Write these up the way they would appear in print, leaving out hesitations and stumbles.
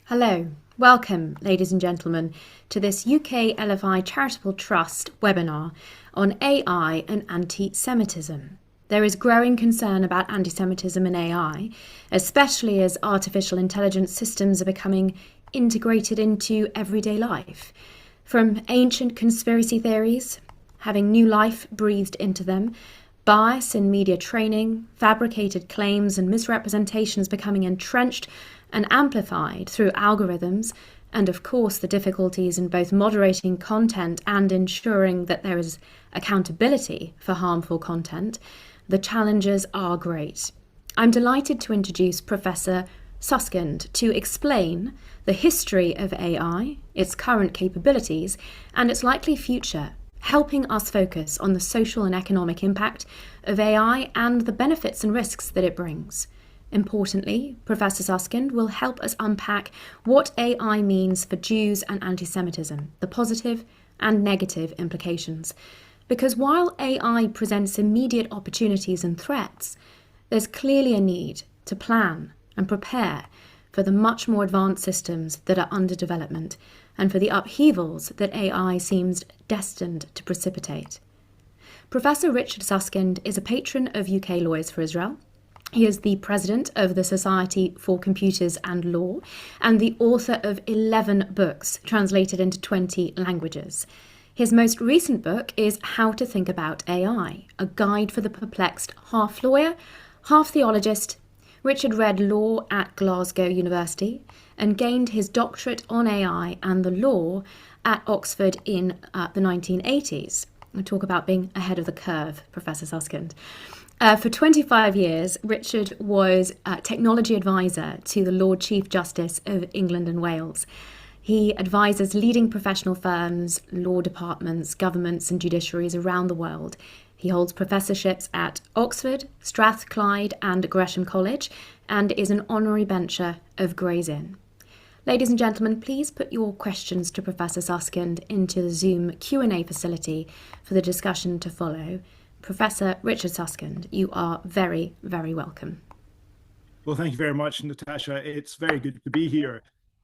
Hello, welcome, ladies and gentlemen, to this UKLFI Charitable Trust webinar on AI and Anti-Semitism. There is growing concern about anti-Semitism and AI, especially as artificial intelligence systems are becoming integrated into everyday life. From ancient conspiracy theories, having new life breathed into them, bias in media training, fabricated claims and misrepresentations becoming entrenched and amplified through algorithms, and of course the difficulties in both moderating content and ensuring that there is accountability for harmful content, the challenges are great. I'm delighted to introduce Professor Susskind to explain the history of AI, its current capabilities, and its likely future, helping us focus on the social and economic impact of AI and the benefits and risks that it brings. Importantly, Professor Susskind will help us unpack what AI means for Jews and anti-Semitism, the positive and negative implications. Because while AI presents immediate opportunities and threats, there's clearly a need to plan and prepare for the much more advanced systems that are under development and for the upheavals that AI seems destined to precipitate. Professor Richard Susskind is a patron of UK Lawyers for Israel. He is the president of the Society for Computers and Law and the author of 11 books translated into 20 languages. His most recent book is How to Think About AI, a guide for the perplexed half lawyer, half theologist. Richard read law at Glasgow University and gained his doctorate on AI and the law at Oxford in the 1980s. We talk about being ahead of the curve, Professor Susskind. For 25 years, Richard was technology advisor to the Lord Chief Justice of England and Wales. He advises leading professional firms, law departments, governments and judiciaries around the world. He holds professorships at Oxford, Strathclyde and Gresham College and is an honorary bencher of Gray's Inn. Ladies and gentlemen, please put your questions to Professor Susskind into the Zoom Q&A facility for the discussion to follow. Professor Richard Susskind, you are very, very welcome. Well, thank you very much, Natasha. It's very good to be here.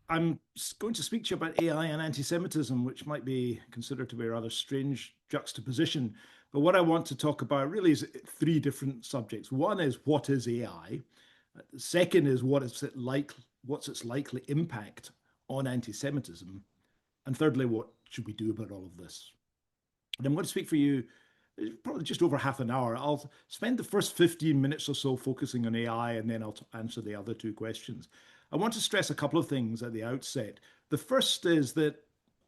I'm going to speak to you about AI and anti-Semitism, which might be considered to be a rather strange juxtaposition. But what I want to talk about really is three different subjects. One is what is AI? The second is what's its likely impact on anti-Semitism? And thirdly, what should we do about all of this? And I'm going to speak for you probably just over half an hour. I'll spend the first 15 minutes or so focusing on AI, and then I'll answer the other two questions. I want to stress a couple of things at the outset. The first is that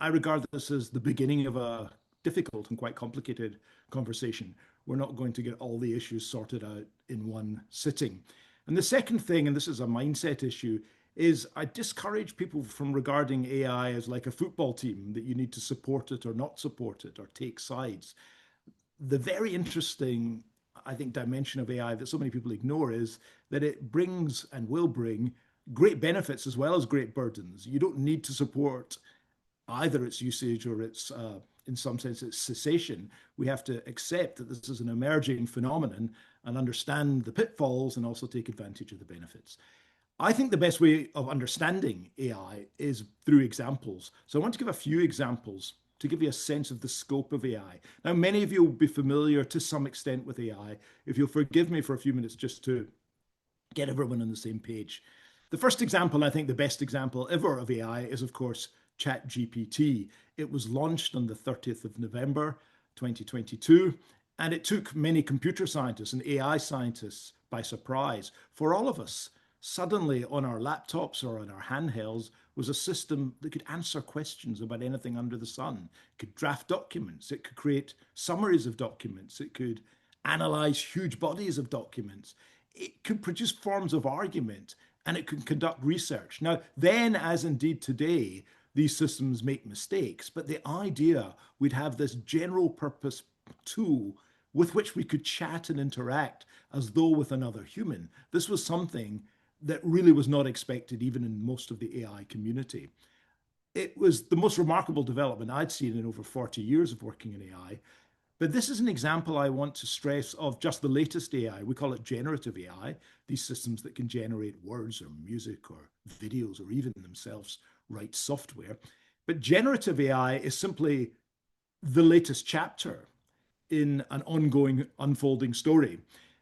I regard this as the beginning of a difficult and quite complicated conversation. We're not going to get all the issues sorted out in one sitting. And the second thing, and this is a mindset issue, is I discourage people from regarding AI as like a football team, that you need to support it or not support it or take sides. The very interesting, I think, dimension of AI that so many people ignore is that it brings and will bring great benefits as well as great burdens. You don't need to support either its usage or its, in some sense, its cessation. We have to accept that this is an emerging phenomenon and understand the pitfalls and also take advantage of the benefits. I think the best way of understanding AI is through examples. So I want to give a few examples to give you a sense of the scope of AI. Now, many of you will be familiar to some extent with AI. If you'll forgive me for a few minutes just to get everyone on the same page. The first example, I think the best example ever of AI is, of course, ChatGPT. It was launched on the 30th of November, 2022, and it took many computer scientists and AI scientists by surprise. For all of us, suddenly on our laptops or on our handhelds was a system that could answer questions about anything under the sun. It could draft documents, it could create summaries of documents, it could analyze huge bodies of documents, it could produce forms of argument, and it could conduct research. Now, then, as indeed today, these systems make mistakes, but the idea we'd have this general purpose tool with which we could chat and interact as though with another human, this was something that really was not expected even in most of the AI community. It was the most remarkable development I'd seen in over 40 years of working in AI. But this is an example I want to stress of just the latest AI. We call it generative AI, these systems that can generate words or music or videos or even themselves write software. But generative AI is simply the latest chapter in an ongoing, unfolding story.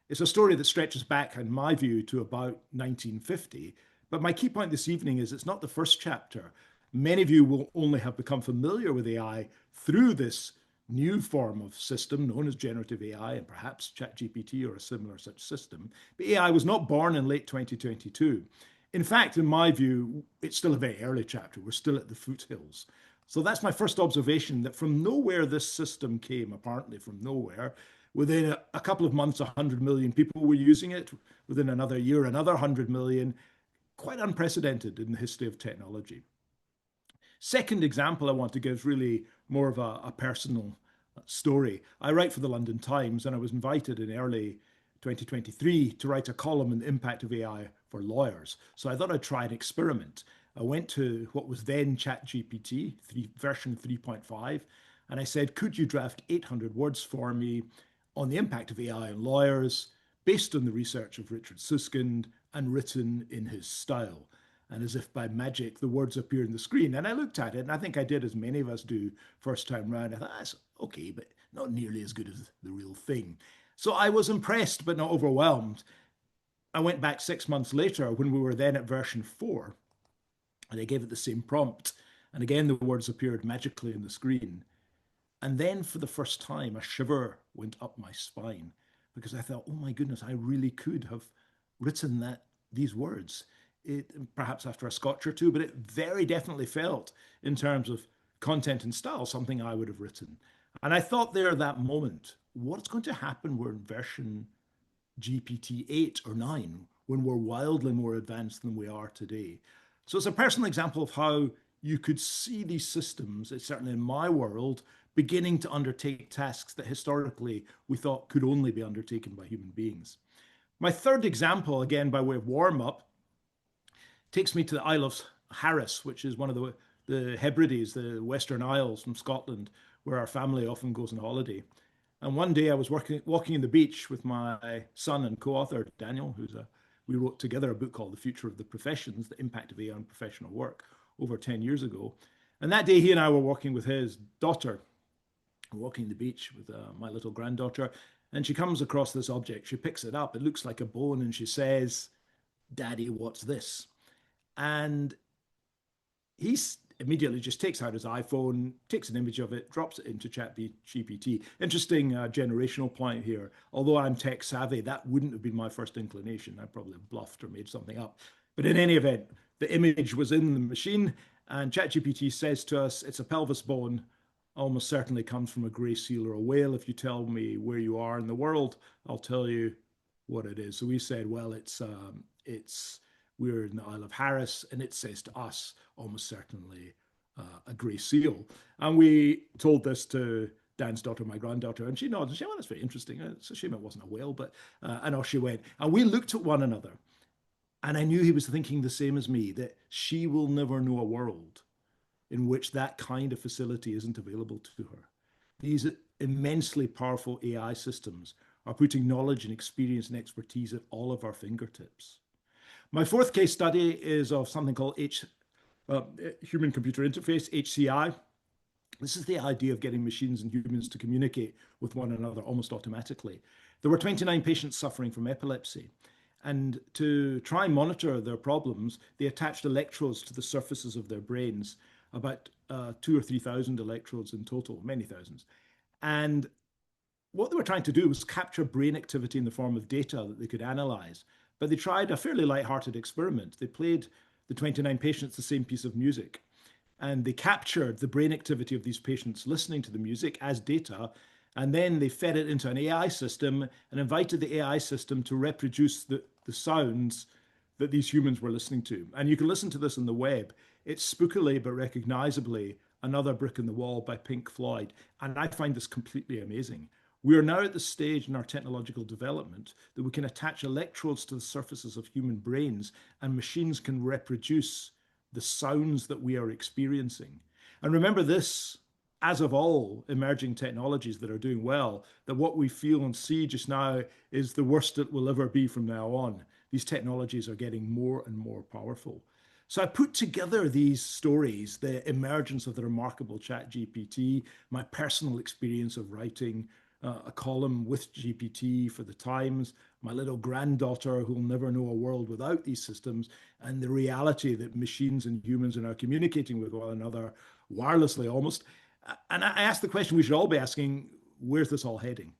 It's a story that stretches back, in my view, to about 1950. But my key point this evening is it's not the first chapter. Many of you will only have become familiar with AI through this new form of system known as generative AI and perhaps ChatGPT or a similar such system. But AI was not born in late 2022. In fact, in my view, it's still a very early chapter. We're still at the foothills. So that's my first observation, that from nowhere this system came, apparently from nowhere. Within a couple of months, 100 million people were using it. Within another year, another 100 million. Quite unprecedented in the history of technology. Second example I want to give is really more of a personal story. I write for the London Times, and I was invited in early 2023 to write a column on the impact of AI for lawyers. So I thought I'd try an experiment. I went to what was then ChatGPT, version 3.5, and I said, could you draft 800 words for me on the impact of AI on lawyers, based on the research of Richard Susskind and written in his style? And as if by magic, the words appeared on the screen. And I looked at it, and I think I did as many of us do first time round. I thought, that's okay, but not nearly as good as the real thing. So I was impressed, but not overwhelmed. I went back 6 months later when we were then at version 4, and I gave it the same prompt. And again, the words appeared magically on the screen. And then for the first time, a shiver went up my spine because I thought, oh my goodness, I really could have written these words. It, perhaps after a scotch or two, but it very definitely felt, in terms of content and style, something I would have written. And I thought there at that moment, what's going to happen when version GPT 8 or 9, when we're wildly more advanced than we are today? So it's a personal example of how you could see these systems, certainly in my world, beginning to undertake tasks that historically we thought could only be undertaken by human beings. My third example, again by way of warm up, takes me to the Isle of Harris, which is one of the Hebrides, the Western Isles from Scotland, where our family often goes on holiday. And one day I was walking in the beach with my son and co-author, Daniel, we wrote together a book called The Future of the Professions, The Impact of AI on Professional Work, over 10 years ago. And that day he and I were walking with his daughter, walking the beach with my little granddaughter, and she comes across this object. She picks it up. It looks like a bone, and she says, "Daddy, what's this?" And he immediately just takes out his iPhone, takes an image of it, drops it into ChatGPT. Interesting generational point here. Although I'm tech savvy, that wouldn't have been my first inclination. I probably bluffed or made something up. But in any event, the image was in the machine, and ChatGPT says to us, it's a pelvis bone, almost certainly comes from a grey seal or a whale. If you tell me where you are in the world, I'll tell you what it is. So we said, well, we're in the Isle of Harris, and it says to us, almost certainly, a grey seal. And we told this to Dan's daughter, my granddaughter, and she nodded. She said, well, that's very interesting. It's a shame it wasn't a whale, but and off she went. And we looked at one another, and I knew he was thinking the same as me, that she will never know a world in which that kind of facility isn't available to her. These immensely powerful AI systems are putting knowledge and experience and expertise at all of our fingertips. My fourth case study is of something called human computer interface, HCI. This is the idea of getting machines and humans to communicate with one another almost automatically. There were 29 patients suffering from epilepsy. And to try and monitor their problems, they attached electrodes to the surfaces of their brains, about 2,000 or 3,000 electrodes in total, many thousands. And what they were trying to do was capture brain activity in the form of data that they could analyze. But they tried a fairly light-hearted experiment. They played the 29 patients the same piece of music, and they captured the brain activity of these patients listening to the music as data, and then they fed it into an AI system and invited the AI system to reproduce the sounds that these humans were listening to. And you can listen to this on the web. It's spookily but recognizably Another Brick in the Wall by Pink Floyd. And I find this completely amazing. We are now at the stage in our technological development that we can attach electrodes to the surfaces of human brains, and machines can reproduce the sounds that we are experiencing. And remember, this as of all emerging technologies that are doing well, that what we feel and see just now is the worst it will ever be from now on. These technologies are getting more and more powerful. So I put together these stories, the emergence of the remarkable ChatGPT, my personal experience of writing a column with GPT for the Times, my little granddaughter who'll never know a world without these systems, and the reality that machines and humans are now communicating with one another wirelessly almost. And I asked the question we should all be asking, where's this all heading?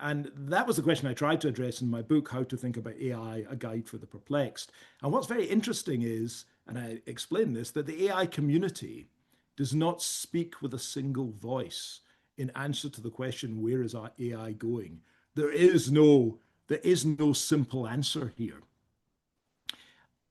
And that was the question I tried to address in my book, How to Think About AI, A Guide for the Perplexed. And what's very interesting is, and I explain this, that the AI community does not speak with a single voice in answer to the question, where is our AI going? There is no simple answer here.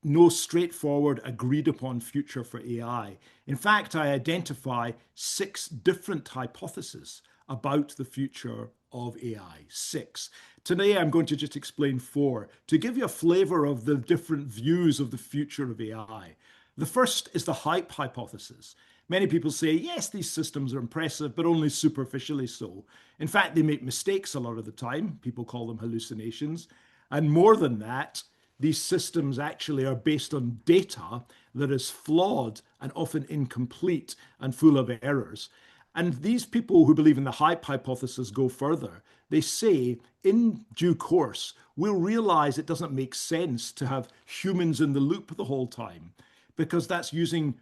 No straightforward agreed upon future for AI. In fact, I identify 6 different hypotheses about the future of AI. 6. Today, I'm going to just explain 4 to give you a flavor of the different views of the future of AI. The first is the hype hypothesis. Many people say, yes, these systems are impressive, but only superficially so. In fact, they make mistakes a lot of the time. People call them hallucinations. And more than that, these systems actually are based on data that is flawed and often incomplete and full of errors. And these people who believe in the hype hypothesis go further. They say, in due course, we'll realize it doesn't make sense to have humans in the loop the whole time, because that's using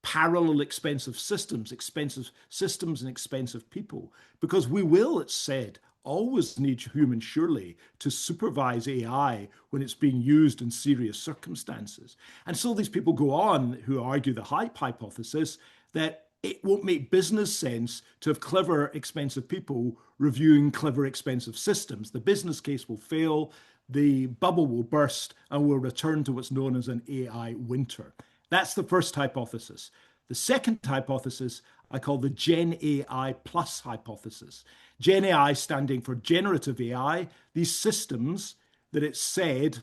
parallel expensive systems and expensive people. Because we will, it's said, always need humans surely to supervise AI when it's being used in serious circumstances. And so these people go on who argue the hype hypothesis that it won't make business sense to have clever, expensive people reviewing clever, expensive systems. The business case will fail, the bubble will burst, and we'll return to what's known as an AI winter. That's the first hypothesis. The second hypothesis I call the Gen AI plus hypothesis. Gen AI standing for generative AI. These systems that it's said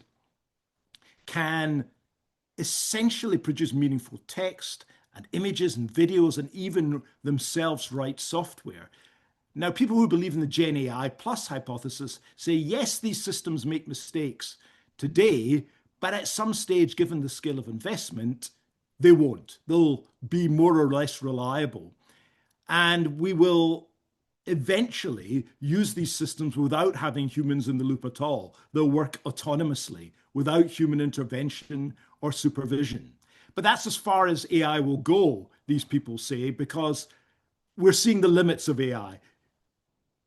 can essentially produce meaningful text and images and videos and even themselves write software. Now, people who believe in the Gen AI plus hypothesis say, yes, these systems make mistakes today, but at some stage, given the scale of investment, they won't. They'll be more or less reliable. And we will eventually use these systems without having humans in the loop at all. They'll work autonomously without human intervention or supervision. But that's as far as AI will go, these people say, because we're seeing the limits of AI.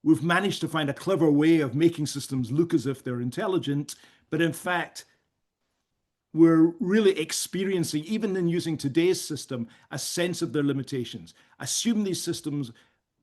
We've managed to find a clever way of making systems look as if they're intelligent, but in fact, we're really experiencing, even in using today's system, a sense of their limitations. Assume these systems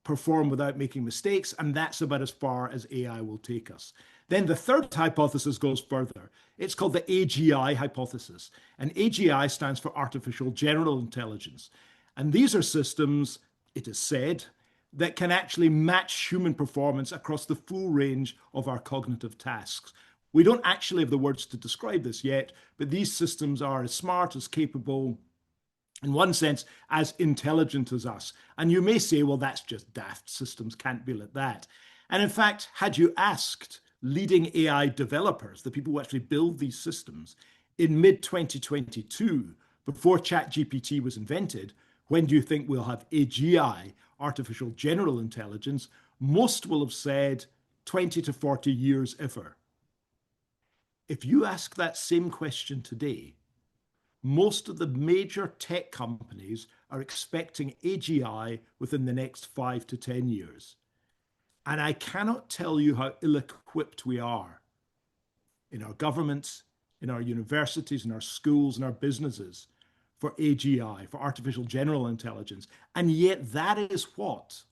perform without making mistakes, and that's about as far as AI will take us. Then the third hypothesis goes further. It's called the AGI hypothesis. And AGI stands for Artificial General Intelligence. And these are systems, it is said, that can actually match human performance across the full range of our cognitive tasks. We don't actually have the words to describe this yet, but these systems are as smart, as capable, in one sense, as intelligent as us. And you may say, well, that's just daft. Systems can't be like that. And in fact, had you asked leading AI developers, the people who actually build these systems, in mid-2022, before ChatGPT was invented, when do you think we'll have AGI, Artificial General Intelligence? Most will have said 20 to 40 years ever. If you ask that same question today, most of the major tech companies are expecting AGI within the next 5 to 10 years. And I cannot tell you how ill-equipped we are in our governments, in our universities, in our schools, in our businesses for AGI, for artificial general intelligence. And yet that is what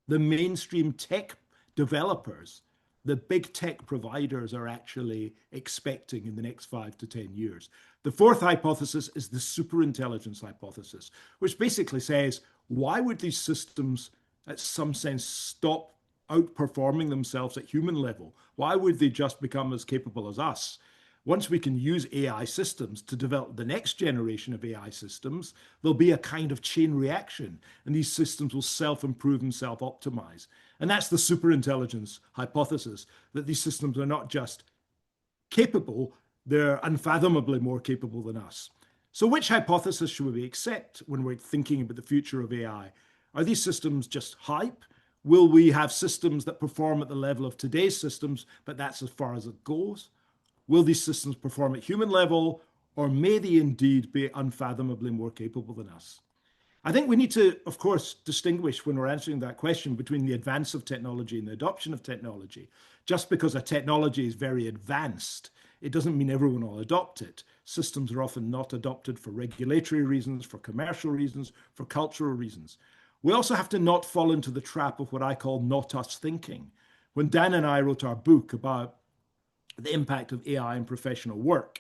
the mainstream tech developers, the big tech providers, are actually expecting in the next 5 to 10 years. The fourth hypothesis is the superintelligence hypothesis, which basically says, why would these systems, at some sense, stop outperforming themselves at human level? Why would they just become as capable as us? Once we can use AI systems to develop the next generation of AI systems, there'll be a kind of chain reaction, and these systems will self-improve and self-optimize. And that's the superintelligence hypothesis, that these systems are not just capable, they're unfathomably more capable than us. So which hypothesis should we accept when we're thinking about the future of AI? Are these systems just hype? Will we have systems that perform at the level of today's systems, but that's as far as it goes? Will these systems perform at human level, or may they indeed be unfathomably more capable than us? I think we need to, of course, distinguish when we're answering that question between the advance of technology and the adoption of technology. Just because a technology is very advanced, it doesn't mean everyone will adopt it. Systems are often not adopted for regulatory reasons, for commercial reasons, for cultural reasons. We also have to not fall into the trap of what I call not us thinking. When Dan and I wrote our book about the impact of AI in professional work,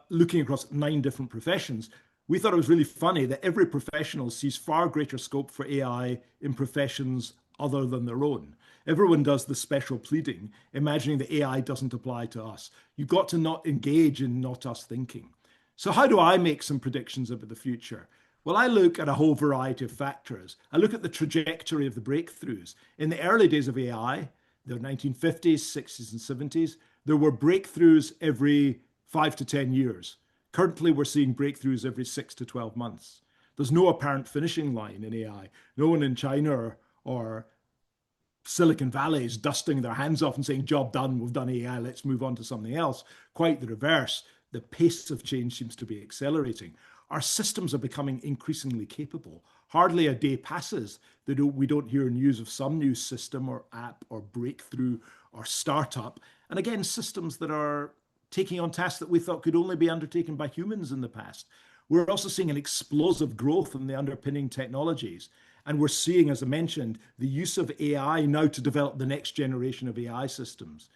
looking across 9 different professions, we thought it was really funny that every professional sees far greater scope for AI in professions other than their own. Everyone does the special pleading, imagining that AI doesn't apply to us. You've got to not engage in not us thinking. So how do I make some predictions about the future? Well, I look at a whole variety of factors. I look at the trajectory of the breakthroughs. In the early days of AI, the 1950s, 60s, and 70s, there were breakthroughs every 5 to 10 years. Currently, we're seeing breakthroughs every 6 to 12 months. There's no apparent finishing line in AI. No one in China or Silicon Valley is dusting their hands off and saying, job done, we've done AI, let's move on to something else. Quite the reverse. The pace of change seems to be accelerating. Our systems are becoming increasingly capable. Hardly a day passes that we don't hear news of some new system or app or breakthrough or startup. And again, systems that are taking on tasks that we thought could only be undertaken by humans in the past. We're also seeing an explosive growth in the underpinning technologies. And we're seeing, as I mentioned, the use of AI now to develop the next generation of AI systems.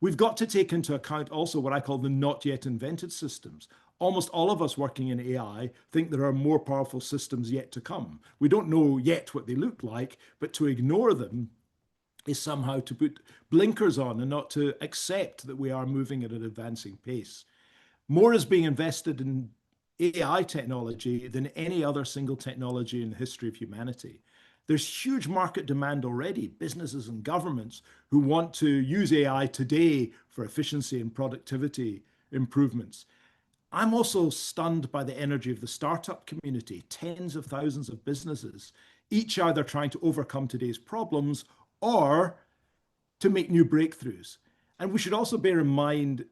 We've got to take into account also what I call the not yet invented systems. Almost all of us working in AI think there are more powerful systems yet to come. We don't know yet what they look like, but to ignore them is somehow to put blinkers on and not to accept that we are moving at an advancing pace. More is being invested in AI technology than any other single technology in the history of humanity. There's huge market demand already, businesses and governments who want to use AI today for efficiency and productivity improvements. I'm also stunned by the energy of the startup community, tens of thousands of businesses, each either trying to overcome today's problems or to make new breakthroughs. And we should also bear in mind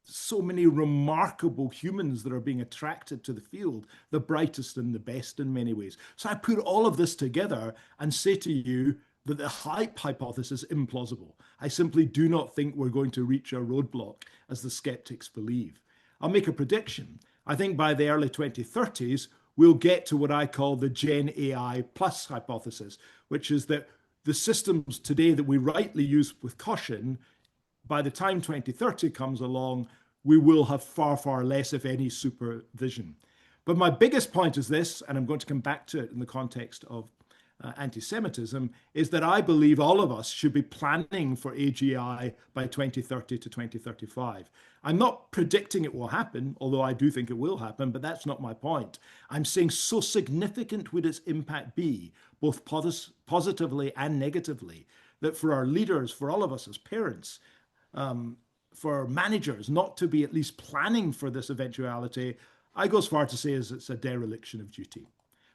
so many remarkable humans that are being attracted to the field, the brightest and the best in many ways. So I put all of this together and say to you that the hype hypothesis is implausible. I simply do not think we're going to reach a roadblock as the skeptics believe. I'll make a prediction. I think by the early 2030s, we'll get to what I call the Gen AI plus hypothesis, which is that the systems today that we rightly use with caution, by the time 2030 comes along, we will have far, far less, if any, supervision. But my biggest point is this, and I'm going to come back to it in the context of anti-Semitism, is that I believe all of us should be planning for AGI by 2030 to 2035. I'm not predicting it will happen, although I do think it will happen, but that's not my point. I'm saying so significant would its impact be, both positively and negatively, that for our leaders, for all of us as parents, for managers not to be at least planning for this eventuality, I go as far to say as it's a dereliction of duty.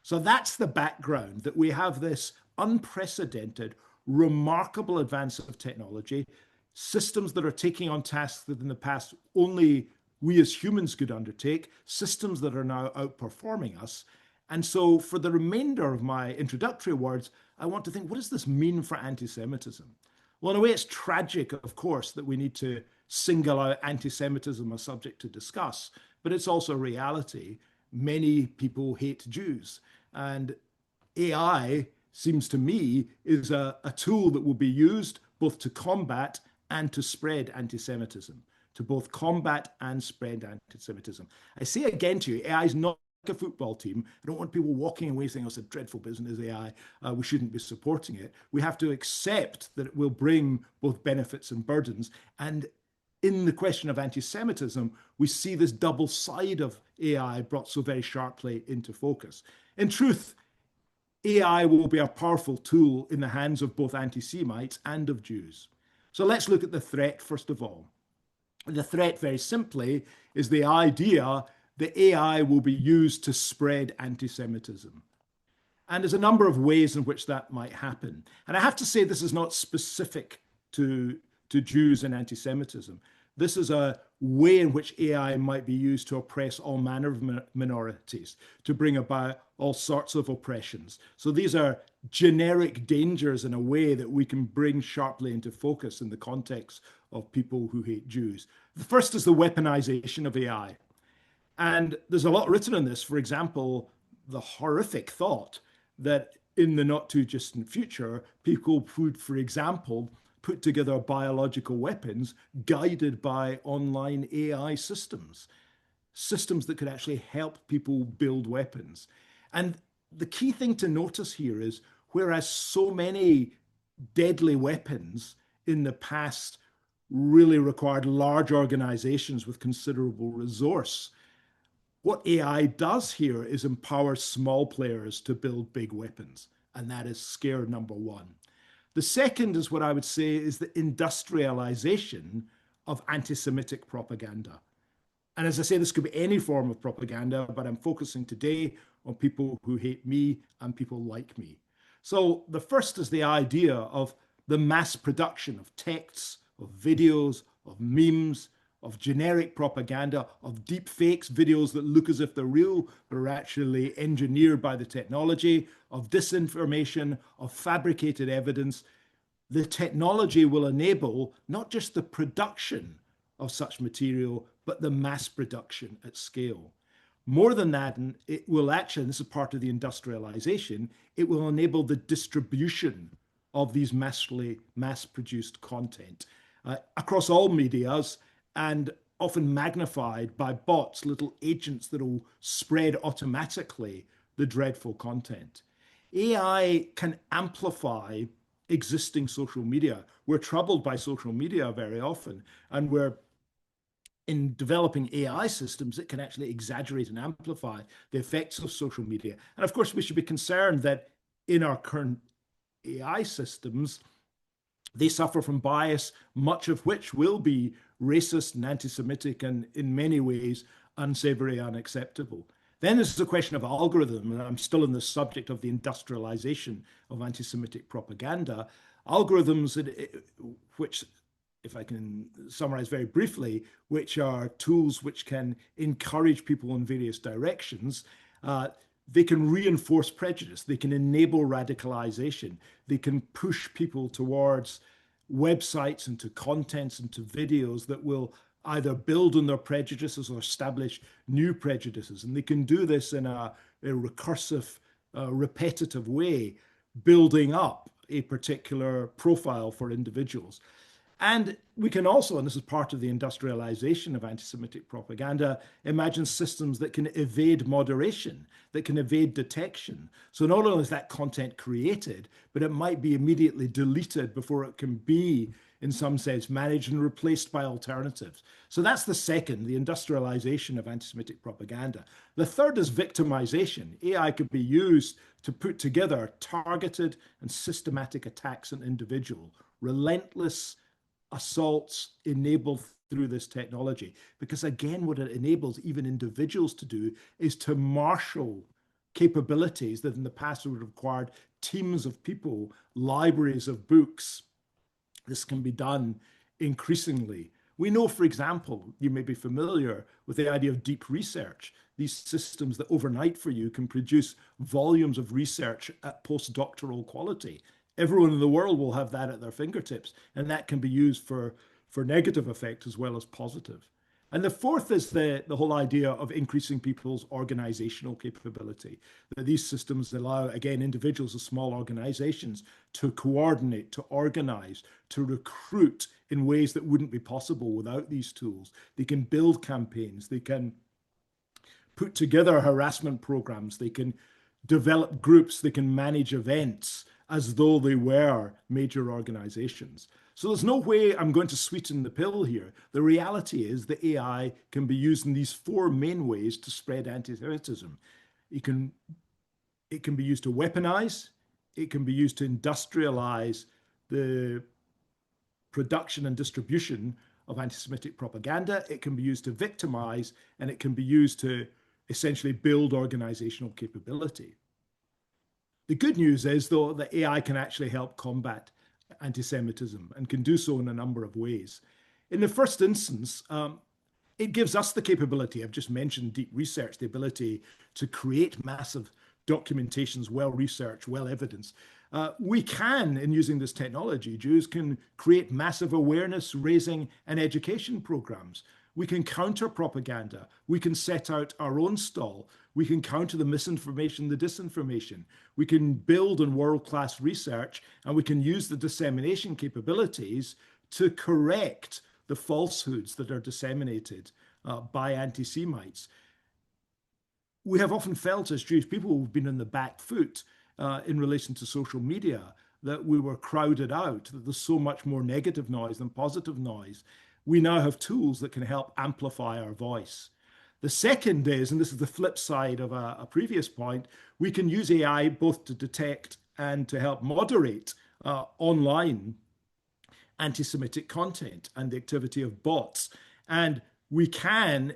So that's the background, that we have this unprecedented, remarkable advance of technology, systems that are taking on tasks that in the past only we as humans could undertake, systems that are now outperforming us. And so for the remainder of my introductory words, I want to think, what does this mean for anti-Semitism? Well, in a way, it's tragic, of course, that we need to single out anti-Semitism as a subject to discuss, but it's also a reality. Many people hate Jews, and AI seems to me is a tool that will be used both to combat and to spread anti-Semitism, to both combat and spread anti-Semitism. I say again to you, AI is not like a football team. I don't want people walking away saying, oh, it's a dreadful business, AI. We shouldn't be supporting it. We have to accept that it will bring both benefits and burdens. And in the question of anti-Semitism, we see this double side of AI brought so very sharply into focus. In truth, AI will be a powerful tool in the hands of both anti-Semites and of Jews. So let's look at the threat first of all. The threat, very simply, is the idea that AI will be used to spread anti-Semitism. And there's a number of ways in which that might happen. And I have to say, this is not specific to Jews and anti-Semitism. This is a way in which AI might be used to oppress all manner of minorities, to bring about all sorts of oppressions. So these are generic dangers in a way that we can bring sharply into focus in the context of people who hate Jews. The first is the weaponization of AI. And there's a lot written on this. For example, the horrific thought that in the not too distant future, people would, for example, put together biological weapons guided by online AI systems, systems that could actually help people build weapons. And the key thing to notice here is, whereas so many deadly weapons in the past really required large organizations with considerable resource, what AI does here is empower small players to build big weapons. And that is scare number one. The second is what I would say is the industrialization of anti-Semitic propaganda. And as I say, this could be any form of propaganda, but I'm focusing today on people who hate me and people like me. So the first is the idea of the mass production of texts, of videos, of memes, of generic propaganda, of deep fakes, videos that look as if they're real, but are actually engineered by the technology, of disinformation, of fabricated evidence. The technology will enable not just the production of such material, but the mass production at scale. More than that, and it will actually, and this is part of the industrialization, it will enable the distribution of these mass-produced content across all medias, and often magnified by bots, little agents that will spread automatically the dreadful content. AI can amplify existing social media. We're troubled by social media very often, and we're in developing AI systems that can actually exaggerate and amplify the effects of social media. And of course, we should be concerned that in our current AI systems, they suffer from bias, much of which will be racist and anti-Semitic and in many ways unsavory, unacceptable. Then there's the question of algorithm, and I'm still in the subject of the industrialization of anti-Semitic propaganda. Algorithms, which, if I can summarize very briefly, which are tools which can encourage people in various directions. They can reinforce prejudice. They can enable radicalization. They can push people towards websites and to contents and to videos that will either build on their prejudices or establish new prejudices. And they can do this in a recursive, repetitive way, building up a particular profile for individuals. And we can also, and this is part of the industrialization of anti-Semitic propaganda, imagine systems that can evade moderation, that can evade detection. So not only is that content created, but it might be immediately deleted before it can be, in some sense, managed and replaced by alternatives. So that's the second, the industrialization of anti-Semitic propaganda. The third is victimization. AI could be used to put together targeted and systematic attacks on individuals, relentless assaults enabled through this technology. Because again, what it enables even individuals to do is to marshal capabilities that in the past would have required teams of people, libraries of books. This can be done increasingly. We know, for example, you may be familiar with the idea of deep research. These systems that overnight for you can produce volumes of research at postdoctoral quality. Everyone in the world will have that at their fingertips, and that can be used for negative effect as well as positive. And the fourth is the whole idea of increasing people's organizational capability. That these systems allow, again, individuals of small organizations to coordinate, to organize, to recruit in ways that wouldn't be possible without these tools. They can build campaigns, they can put together harassment programs, they can develop groups, they can manage events as though they were major organizations. So there's no way I'm going to sweeten the pill here. The reality is that AI can be used in these four main ways to spread anti-Semitism. It can, it can be used to weaponize, it can be used to industrialize the production and distribution of anti-Semitic propaganda, it can be used to victimize, and it can be used to essentially build organizational capability. The good news is, though, that AI can actually help combat anti-Semitism and can do so in a number of ways. In the first instance, it gives us the capability, I've just mentioned deep research, the ability to create massive documentations, well-researched, well-evidenced. We can, in using this technology, Jews can create massive awareness raising and education programs. We can counter propaganda. We can set out our own stall. We can counter the misinformation, the disinformation. We can build on world-class research, and we can use the dissemination capabilities to correct the falsehoods that are disseminated by anti-Semites. We have often felt as Jewish people who've been on the back foot in relation to social media, that we were crowded out, that there's so much more negative noise than positive noise. We now have tools that can help amplify our voice. The second is, and this is the flip side of a previous point, we can use AI both to detect and to help moderate online anti-Semitic content and the activity of bots. And we can,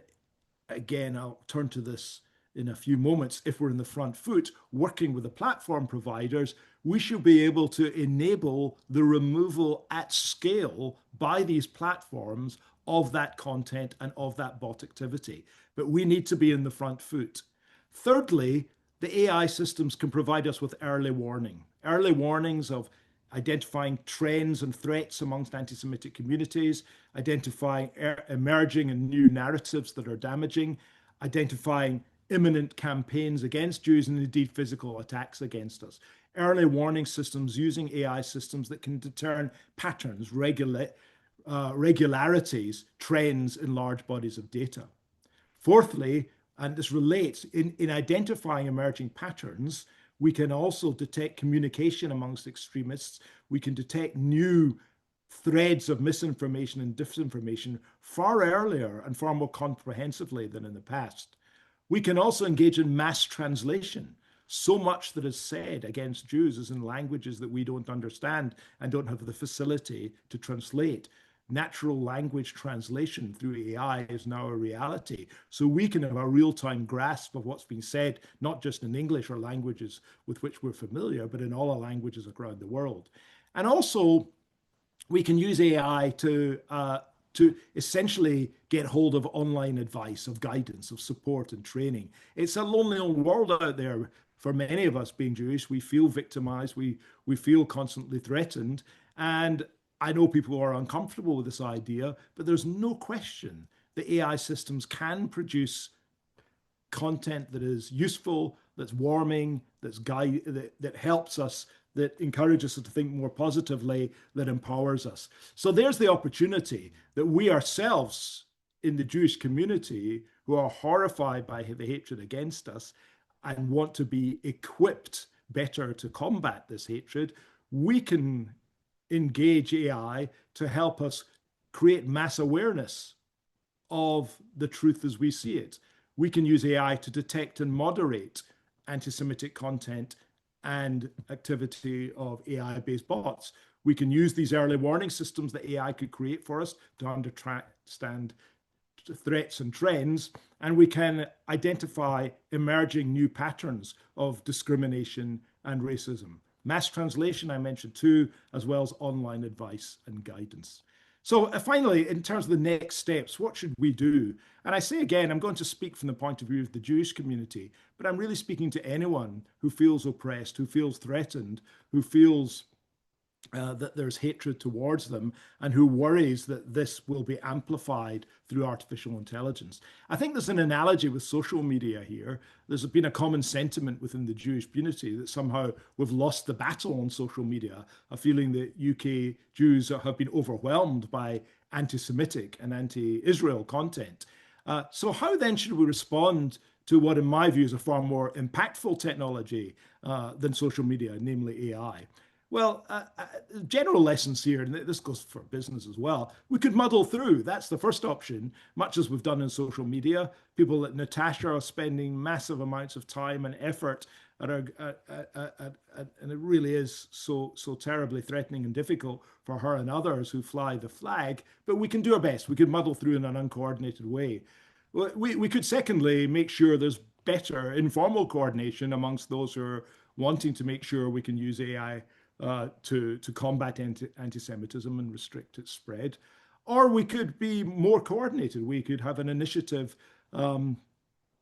again, I'll turn to this in a few moments, if we're in the front foot, working with the platform providers, we should be able to enable the removal at scale by these platforms of that content and of that bot activity. But we need to be in the front foot. Thirdly, the AI systems can provide us with early warnings of identifying trends and threats amongst anti-Semitic communities, identifying emerging and new narratives that are damaging, identifying imminent campaigns against Jews and indeed physical attacks against us. Early warning systems using AI systems that can discern patterns, regularities, trends in large bodies of data. Fourthly, and this relates, in identifying emerging patterns, we can also detect communication amongst extremists. We can detect new threads of misinformation and disinformation far earlier and far more comprehensively than in the past. We can also engage in mass translation. So much that is said against Jews is in languages that we don't understand and don't have the facility to translate. Natural language translation through AI is now a reality. So we can have a real-time grasp of what's being said, not just in English or languages with which we're familiar, but in all our languages around the world. And also, we can use AI to essentially get hold of online advice, of guidance, of support and training. It's a lonely old world out there for many of us being Jewish. We feel victimized, we feel constantly threatened. And I know people are uncomfortable with this idea, but there's no question that AI systems can produce content that is useful, that's warming, that helps us, that encourages us to think more positively, that empowers us. So there's the opportunity that we ourselves in the Jewish community who are horrified by the hatred against us and want to be equipped better to combat this hatred, we can engage AI to help us create mass awareness of the truth as we see it. We can use AI to detect and moderate anti-Semitic content and activity of AI-based bots. We can use these early warning systems that AI could create for us to understand threats and trends, and we can identify emerging new patterns of discrimination and racism. Mass translation, I mentioned too, as well as online advice and guidance. So finally, in terms of the next steps, what should we do? And I say again, I'm going to speak from the point of view of the Jewish community, but I'm really speaking to anyone who feels oppressed, who feels threatened, who feels that there's hatred towards them, and who worries that this will be amplified through artificial intelligence. I think there's an analogy with social media here. There's been a common sentiment within the Jewish community that somehow we've lost the battle on social media, a feeling that UK Jews have been overwhelmed by anti-Semitic and anti-Israel content. So how then should we respond to what in my view is a far more impactful technology than social media, namely AI? Well, general lessons here, and this goes for business as well. We could muddle through. That's the first option, much as we've done in social media. People like Natasha are spending massive amounts of time and effort and it really is so terribly threatening and difficult for her and others who fly the flag. But we can do our best. We could muddle through in an uncoordinated way. We could secondly make sure there's better informal coordination amongst those who are wanting to make sure we can use AI to combat anti-Semitism and restrict its spread. Or we could be more coordinated. We could have an initiative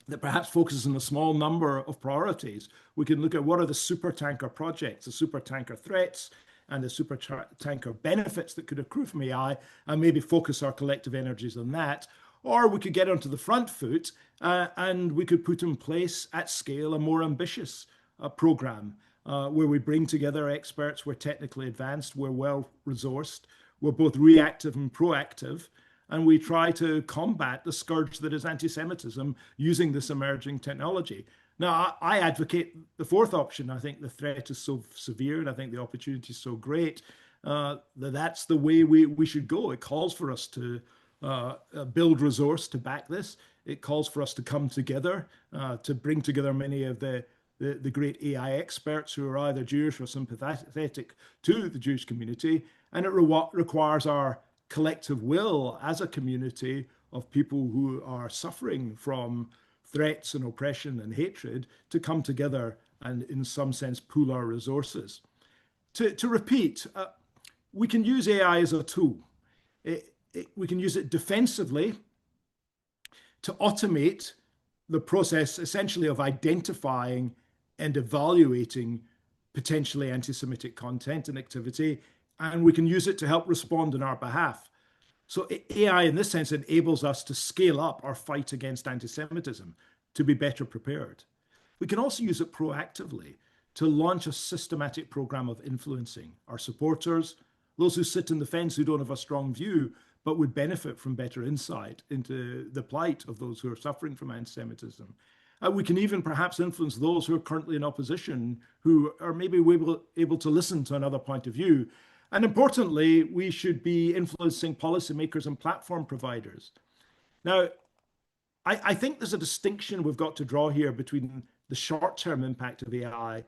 that perhaps focuses on a small number of priorities. We can look at what are the supertanker projects, the supertanker threats, and the supertanker benefits that could accrue from AI, and maybe focus our collective energies on that. Or we could get onto the front foot and we could put in place at scale a more ambitious program where we bring together experts, we're technically advanced, we're well resourced, we're both reactive and proactive, and we try to combat the scourge that is anti-Semitism using this emerging technology. Now, I advocate the fourth option. I think the threat is so severe and I think the opportunity is so great that that's the way we should go. It calls for us to build resource to back this. It calls for us to come together, to bring together many of the great AI experts who are either Jewish or sympathetic to the Jewish community. And it requires our collective will as a community of people who are suffering from threats and oppression and hatred to come together and in some sense pool our resources. To repeat, we can use AI as a tool. We can use it defensively to automate the process essentially of identifying and evaluating potentially anti-Semitic content and activity, and we can use it to help respond on our behalf. So AI in this sense enables us to scale up our fight against anti-Semitism, to be better prepared. We can also use it proactively to launch a systematic program of influencing our supporters, those who sit on the fence who don't have a strong view, but would benefit from better insight into the plight of those who are suffering from anti-Semitism. We can even perhaps influence those who are currently in opposition, who are maybe able to listen to another point of view. And importantly, we should be influencing policymakers and platform providers. Now, I think there's a distinction we've got to draw here between the short-term impact of AI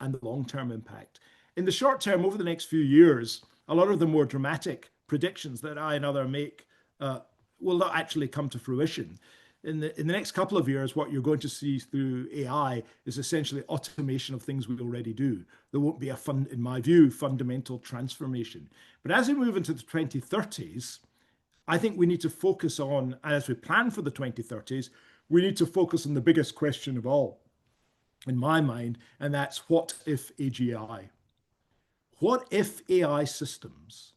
and the long-term impact. In the short term, over the next few years, a lot of the more dramatic predictions that I and others make will not actually come to fruition. In the next couple of years, what you're going to see through AI is essentially automation of things we already do. There won't be in my view, fundamental transformation. But as we move into the 2030s, I think we need to focus on, as we plan for the 2030s, we need to focus on the biggest question of all, in my mind, and that's what if AGI? What if AI systems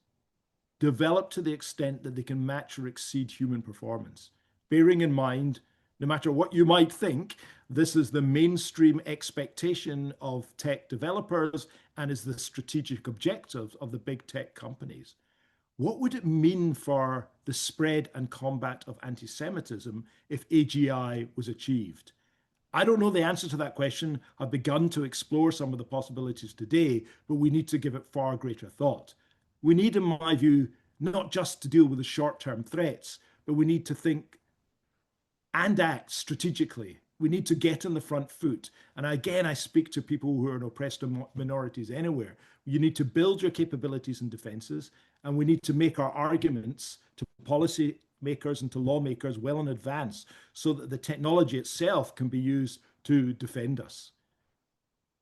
develop to the extent that they can match or exceed human performance? Bearing in mind, no matter what you might think, this is the mainstream expectation of tech developers and is the strategic objective of the big tech companies. What would it mean for the spread and combat of anti-Semitism if AGI was achieved? I don't know the answer to that question. I've begun to explore some of the possibilities today, but we need to give it far greater thought. We need, in my view, not just to deal with the short-term threats, but we need to think and act strategically. We need to get on the front foot. And again, I speak to people who are in oppressed minorities anywhere. You need to build your capabilities and defenses, and we need to make our arguments to policy makers and to lawmakers well in advance so that the technology itself can be used to defend us.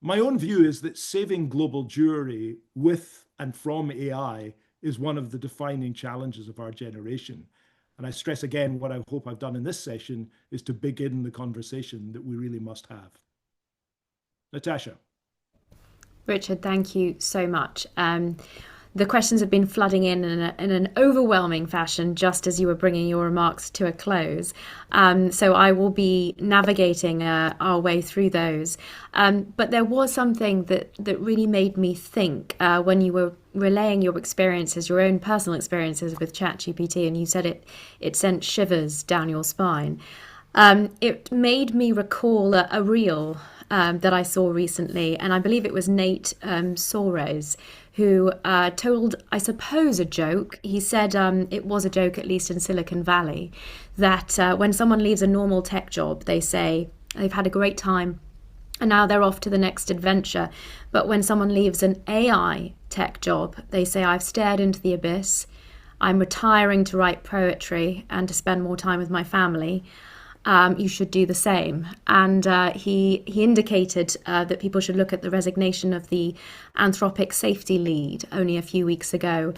My own view is that saving global Jewry with and from AI is one of the defining challenges of our generation. And I stress again, what I hope I've done in this session is to begin the conversation that we really must have. Natasha. Richard, thank you so much. The questions have been flooding in an overwhelming fashion just as you were bringing your remarks to a close. So I will be navigating our way through those. But there was something that really made me think when you were relaying your experiences, your own personal experiences with ChatGPT, and you said it sent shivers down your spine. It made me recall a reel that I saw recently, and I believe it was Nate Soros who told, I suppose, a joke. He said it was a joke, at least in Silicon Valley, that when someone leaves a normal tech job, they say they've had a great time and now they're off to the next adventure. But when someone leaves an AI tech job, they say, I've stared into the abyss. I'm retiring to write poetry and to spend more time with my family. You should do the same. And he indicated that people should look at the resignation of the Anthropic safety lead only a few weeks ago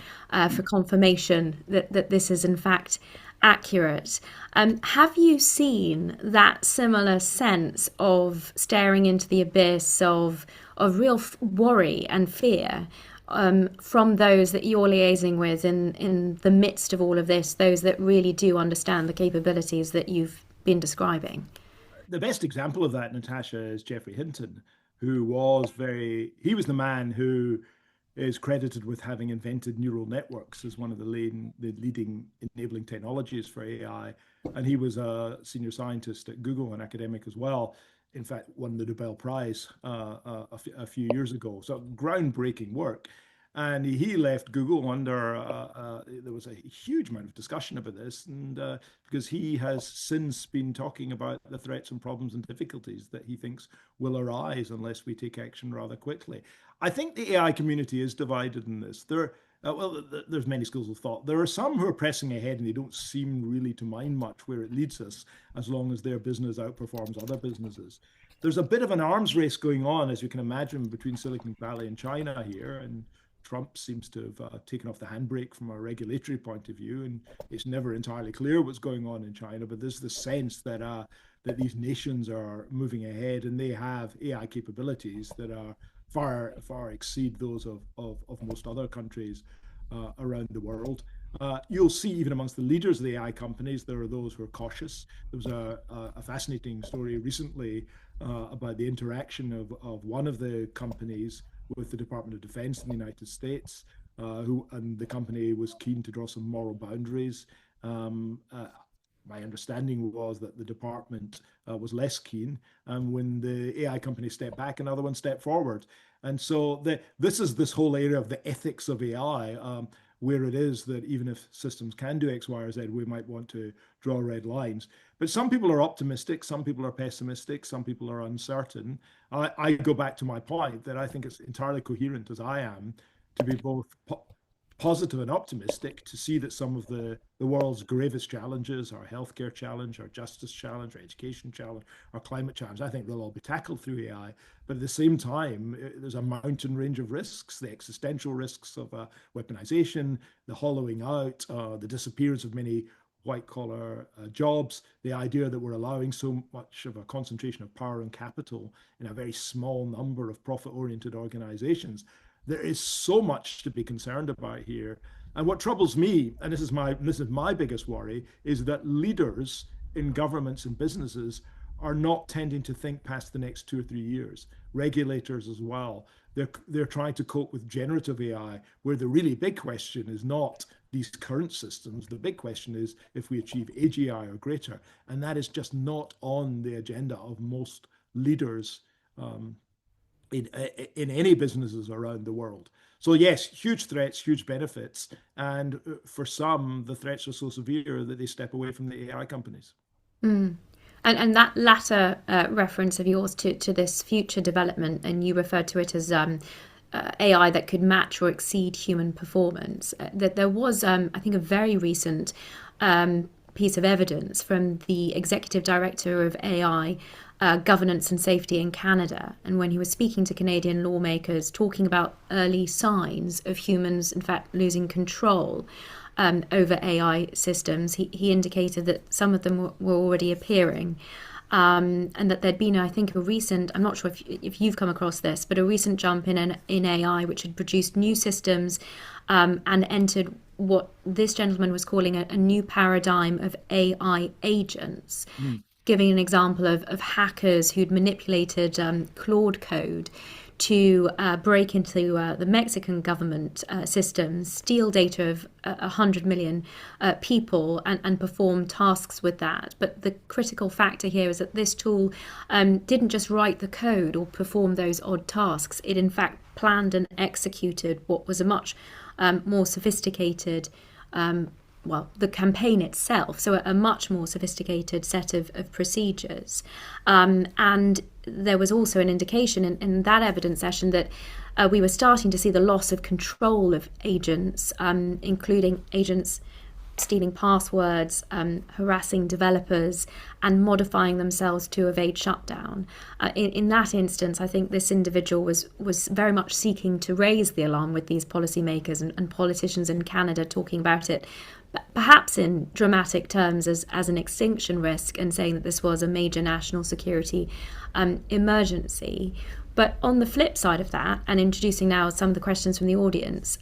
for confirmation that this is in fact accurate. Have you seen that similar sense of staring into the abyss, of real worry and fear from those that you're liaising with in the midst of all of this, those that really do understand the capabilities that you've been describing? The best example of that, Natasha, is Geoffrey Hinton, who was he was the man who is credited with having invented neural networks as one of the leading enabling technologies for AI. And he was a senior scientist at Google, an academic as well. In fact, won the Nobel Prize a few years ago. So groundbreaking work. And he left Google under, there was a huge amount of discussion about this, and because he has since been talking about the threats and problems and difficulties that he thinks will arise unless we take action rather quickly. I think the AI community is divided in this. There's many schools of thought. There are some who are pressing ahead and they don't seem really to mind much where it leads us, as long as their business outperforms other businesses. There's a bit of an arms race going on, as you can imagine, between Silicon Valley and China here, and Trump seems to have taken off the handbrake from a regulatory point of view, and it's never entirely clear what's going on in China. But there's the sense that these nations are moving ahead, and they have AI capabilities that are far exceed those of most other countries around the world. You'll see even amongst the leaders of the AI companies, there are those who are cautious. There was a fascinating story recently about the interaction of one of the companies with the Department of Defense in the United States, and the company was keen to draw some moral boundaries. My understanding was that the department was less keen, and when the AI company stepped back, another one stepped forward. And so this is this whole area of the ethics of AI, where it is that even if systems can do X, Y, or Z, we might want to draw red lines. But some people are optimistic, some people are pessimistic, some people are uncertain. I go back to my point that I think it's entirely coherent, as I am, to be both positive and optimistic, to see that some of the world's gravest challenges, our healthcare challenge, our justice challenge, our education challenge, our climate challenge, I think they'll all be tackled through AI. But at the same time, there's a mountain range of risks, the existential risks of weaponization, the hollowing out, the disappearance of many white-collar jobs, the idea that we're allowing so much of a concentration of power and capital in a very small number of profit-oriented organizations. There is so much to be concerned about here. And what troubles me, and this is my biggest worry, is that leaders in governments and businesses are not tending to think past the next 2 or 3 years. Regulators as well. They're trying to cope with generative AI, where the really big question is not these current systems. The big question is if we achieve AGI or greater, and that is just not on the agenda of most leaders in any businesses around the world. So yes, huge threats, huge benefits, and for some, the threats are so severe that they step away from the AI companies. Mm. And that latter reference of yours to this future development, and you referred to it as AI that could match or exceed human performance, that there was, I think, a very recent piece of evidence from the executive director of AI governance and safety in Canada. And when he was speaking to Canadian lawmakers, talking about early signs of humans, in fact, losing control over AI systems, he indicated that some of them were already appearing. And that there'd been, I think, a recent, I'm not sure if you've come across this, but a recent jump in AI, which had produced new systems and entered what this gentleman was calling a new paradigm of AI agents, giving an example of hackers who'd manipulated Claude code to break into the Mexican government systems, steal data of 100 million people, and perform tasks with that. But the critical factor here is that this tool didn't just write the code or perform those odd tasks. It in fact planned and executed what was a much more sophisticated the campaign itself, so a much more sophisticated set of procedures. And there was also an indication in that evidence session that we were starting to see the loss of control of agents, including agents stealing passwords, harassing developers, and modifying themselves to evade shutdown. In that instance, I think this individual was very much seeking to raise the alarm with these policymakers and politicians in Canada, talking about it perhaps in dramatic terms as an extinction risk, and saying that this was a major national security emergency. But on the flip side of that, and introducing now some of the questions from the audience,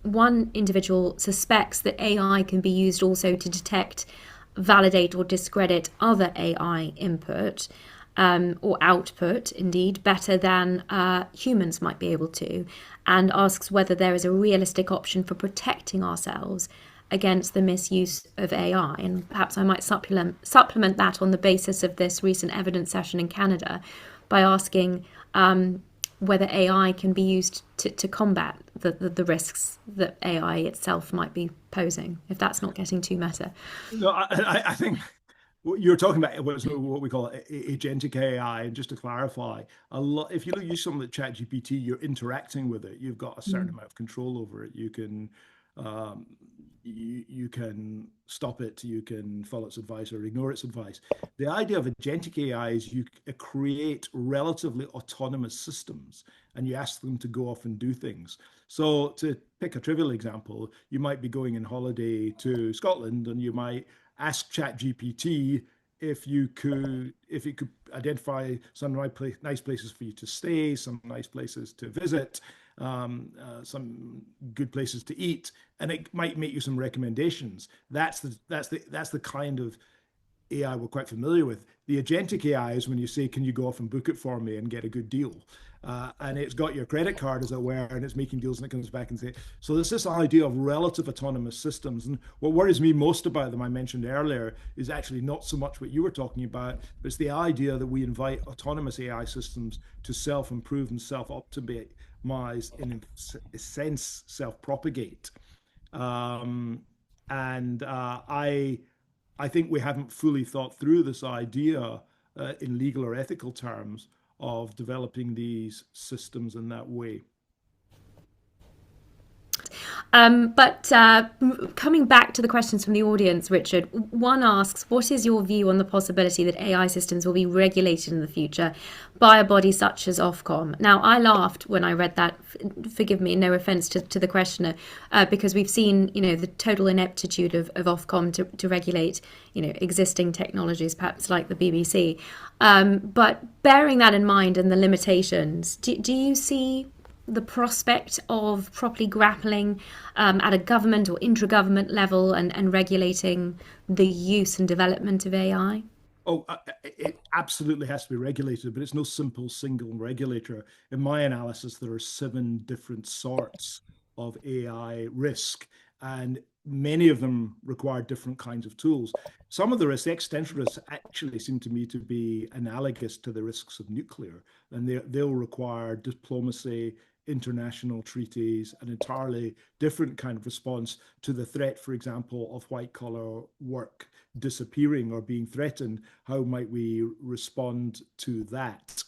one individual suspects that AI can be used also to detect, validate or discredit other AI input or output, indeed, better than humans might be able to, and asks whether there is a realistic option for protecting ourselves against the misuse of AI. And perhaps I might supplement that on the basis of this recent evidence session in Canada by asking whether AI can be used to combat the risks that AI itself might be posing, if that's not getting too meta. No, I think what you're talking about what we call agentic AI. And just to clarify, if you use something like ChatGPT, you're interacting with it. You've got a certain amount of control over it. You can you can stop it, you can follow its advice or ignore its advice. The idea of agentic AI is you create relatively autonomous systems and you ask them to go off and do things. So to pick a trivial example, you might be going on holiday to Scotland and you might ask ChatGPT if it could identify some nice places for you to stay, some nice places to visit, some good places to eat, and it might make you some recommendations. That's the kind of AI we're quite familiar with. The agentic AI is when you say, "Can you go off and book it for me and get a good deal?" And it's got your credit card, as it were, and it's making deals, and it comes back and say. So there's this idea of relative autonomous systems, and what worries me most about them, I mentioned earlier, is actually not so much what you were talking about, but it's the idea that we invite autonomous AI systems to self-improve and self-optimize, in a sense, self-propagate. I think we haven't fully thought through this idea in legal or ethical terms of developing these systems in that way. But coming back to the questions from the audience, Richard, one asks, what is your view on the possibility that AI systems will be regulated in the future by a body such as Ofcom? Now, I laughed when I read that. Forgive me, no offence to the questioner, because we've seen, the total ineptitude of Ofcom to regulate, existing technologies, perhaps like the BBC. But bearing that in mind and the limitations, do you see the prospect of properly grappling at a government or intra-government level and regulating the use and development of AI? Oh, it absolutely has to be regulated, but it's no simple single regulator. In my analysis, there are 7 different sorts of AI risk, and many of them require different kinds of tools. Some of the risks, existential risks, actually seem to me to be analogous to the risks of nuclear, and they'll require diplomacy, international treaties, an entirely different kind of response to the threat, for example, of white-collar work disappearing or being threatened. How might we respond to that?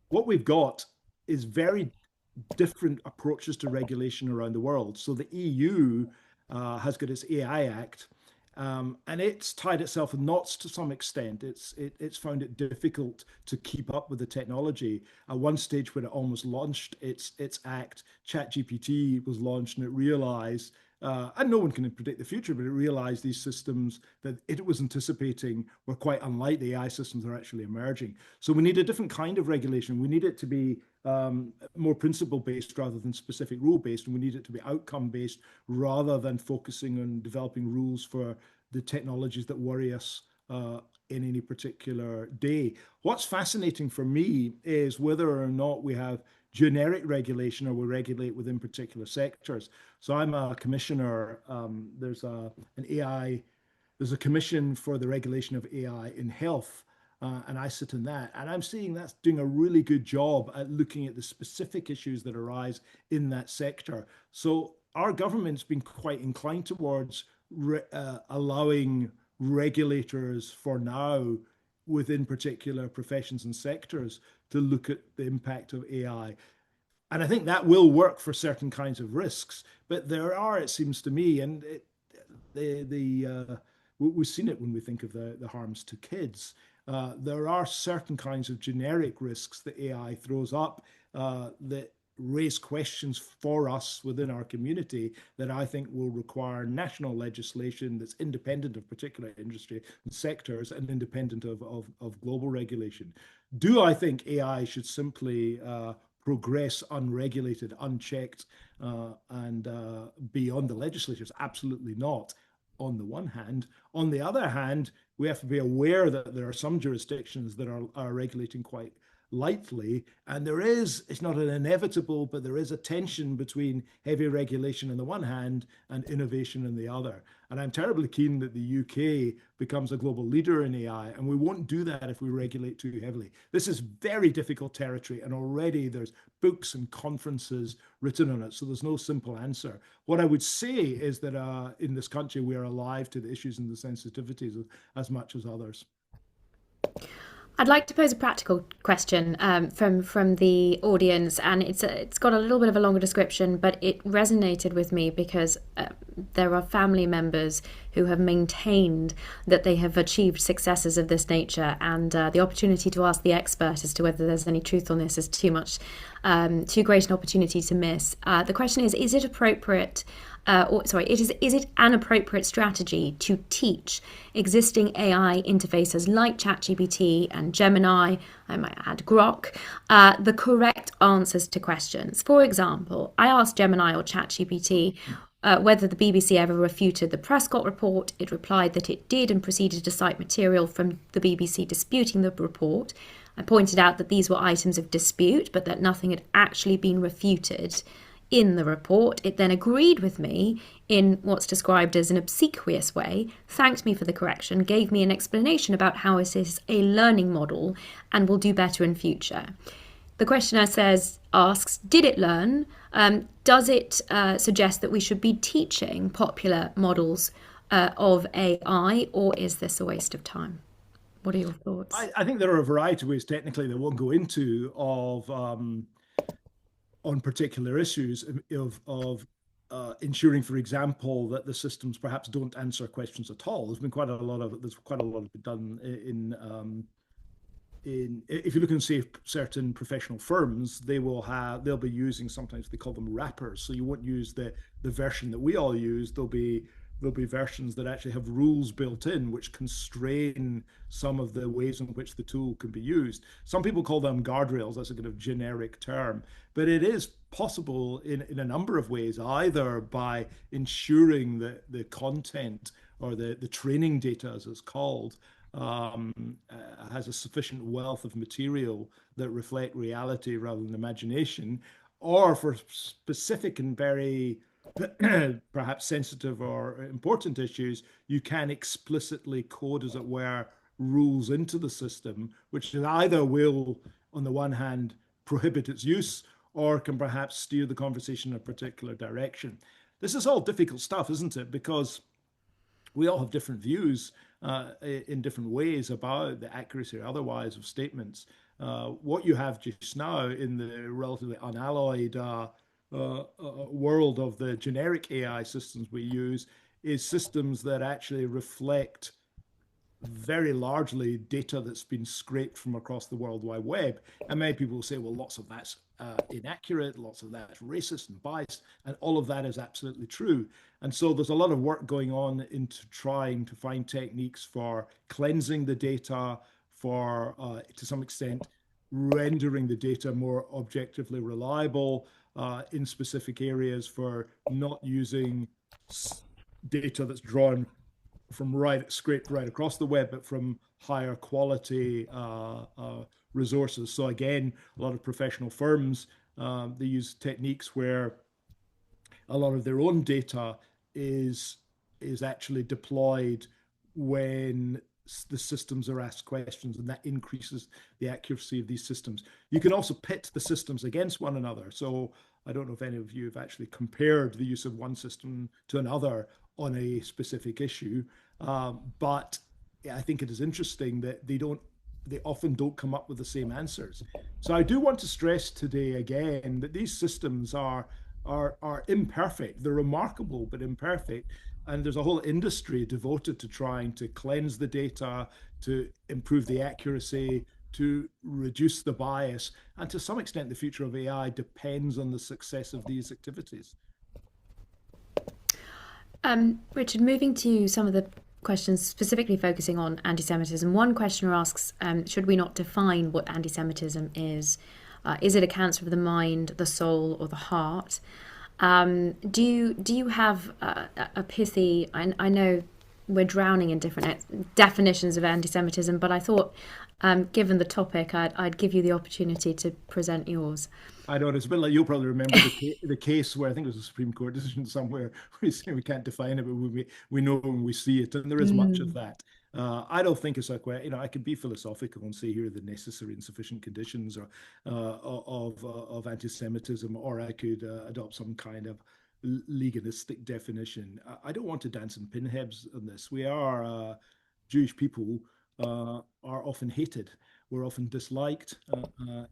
What we've got is very different approaches to regulation around the world. So the EU has got its AI Act, and it's tied itself in knots to some extent. It's found it difficult to keep up with the technology. At one stage, when it almost launched its act, ChatGPT was launched, and it realized, and no one can predict the future, but it realized these systems that it was anticipating were quite unlike the AI systems that are actually emerging. So we need a different kind of regulation. We need it to be more principle-based rather than specific rule-based, and we need it to be outcome-based rather than focusing on developing rules for the technologies that worry us in any particular day. What's fascinating for me is whether or not we have generic regulation or we regulate within particular sectors. So I'm a commissioner. An AI, there's a commission for the regulation of AI in health. And I sit in that, and I'm seeing that's doing a really good job at looking at the specific issues that arise in that sector. So our government's been quite inclined towards allowing regulators for now within particular professions and sectors to look at the impact of AI. And I think that will work for certain kinds of risks. But there are, it seems to me, and we've seen it when we think of the harms to kids. There are certain kinds of generic risks that AI throws up that raise questions for us within our community that I think will require national legislation that's independent of particular industry and sectors and independent of global regulation. Do I think AI should simply progress unregulated, unchecked, and beyond the legislatures? Absolutely not, on the one hand. On the other hand, we have to be aware that there are some jurisdictions that are regulating quite lightly. And it's not an inevitable, but there is a tension between heavy regulation on the one hand and innovation on the other. And I'm terribly keen that the UK becomes a global leader in AI, and we won't do that if we regulate too heavily. This is very difficult territory, and already there's books and conferences written on it, so there's no simple answer. What I would say is that in this country, we are alive to the issues and the sensitivities as much as others. I'd like to pose a practical question from the audience, and it's got a little bit of a longer description, but it resonated with me because there are family members who have maintained that they have achieved successes of this nature, and the opportunity to ask the expert as to whether there's any truth on this is too great an opportunity to miss. The question is it appropriate? Is it an appropriate strategy to teach existing AI interfaces like ChatGPT and Gemini, I might add Grok, the correct answers to questions? For example, I asked Gemini or ChatGPT whether the BBC ever refuted the Prescott report. It replied that it did and proceeded to cite material from the BBC disputing the report. I pointed out that these were items of dispute, but that nothing had actually been refuted in the report. It then agreed with me in what's described as an obsequious way, thanked me for the correction, gave me an explanation about how it is a learning model and will do better in future. The questioner asks, did it learn? Does it suggest that we should be teaching popular models of AI, or is this a waste of time? What are your thoughts? I think there are a variety of ways technically that won't go into on particular issues of ensuring, for example, that the systems perhaps don't answer questions at all. There's quite a lot of done in if you look and see certain professional firms, they'll be using, sometimes they call them wrappers. So you won't use the version that we all use. There'll be versions that actually have rules built in which constrain some of the ways in which the tool can be used. Some people call them guardrails. That's a kind of generic term, but it is possible in a number of ways, either by ensuring that the content or the training data, as it's called, has a sufficient wealth of material that reflect reality rather than imagination, or for specific and very perhaps sensitive or important issues, you can explicitly code, as it were, rules into the system, which either will, on the one hand, prohibit its use or can perhaps steer the conversation in a particular direction. This is all difficult stuff, isn't it? Because we all have different views in different ways about the accuracy or otherwise of statements. What you have just now in the relatively unalloyed world of the generic AI systems we use is systems that actually reflect very largely data that's been scraped from across the World Wide Web. And many people will say, well, lots of that's inaccurate, lots of that's racist and biased, and all of that is absolutely true. And so there's a lot of work going on into trying to find techniques for cleansing the data, for, to some extent, rendering the data more objectively reliable in specific areas, for not using data that's drawn right scraped right across the web, but from higher quality resources. So again, a lot of professional firms, they use techniques where a lot of their own data is actually deployed when the systems are asked questions, and that increases the accuracy of these systems. You can also pit the systems against one another. So I don't know if any of you have actually compared the use of one system to another on a specific issue, but I think it is interesting that they often don't come up with the same answers. So I do want to stress today again that these systems are imperfect. They're remarkable but imperfect, and there's a whole industry devoted to trying to cleanse the data, to improve the accuracy, to reduce the bias, and to some extent, the future of AI depends on the success of these activities. Richard, moving to some of the questions specifically focusing on anti-Semitism, one questioner asks, should we not define what anti-Semitism is? Is it a cancer of the mind, the soul, or the heart? Do you have a pithy? I know we're drowning in different definitions of anti-Semitism, but I thought, given the topic, I'd give you the opportunity to present yours. I know it's a bit like you'll probably remember the case where I think it was a Supreme Court decision somewhere where we say we can't define it, but we know when we see it, and there is much of that. I don't think it's like, I could be philosophical and say here are the necessary and sufficient conditions or of anti-Semitism, or I could adopt some kind of legalistic definition. I don't want to dance in pinheads on this. We are Jewish people are often hated. We're often disliked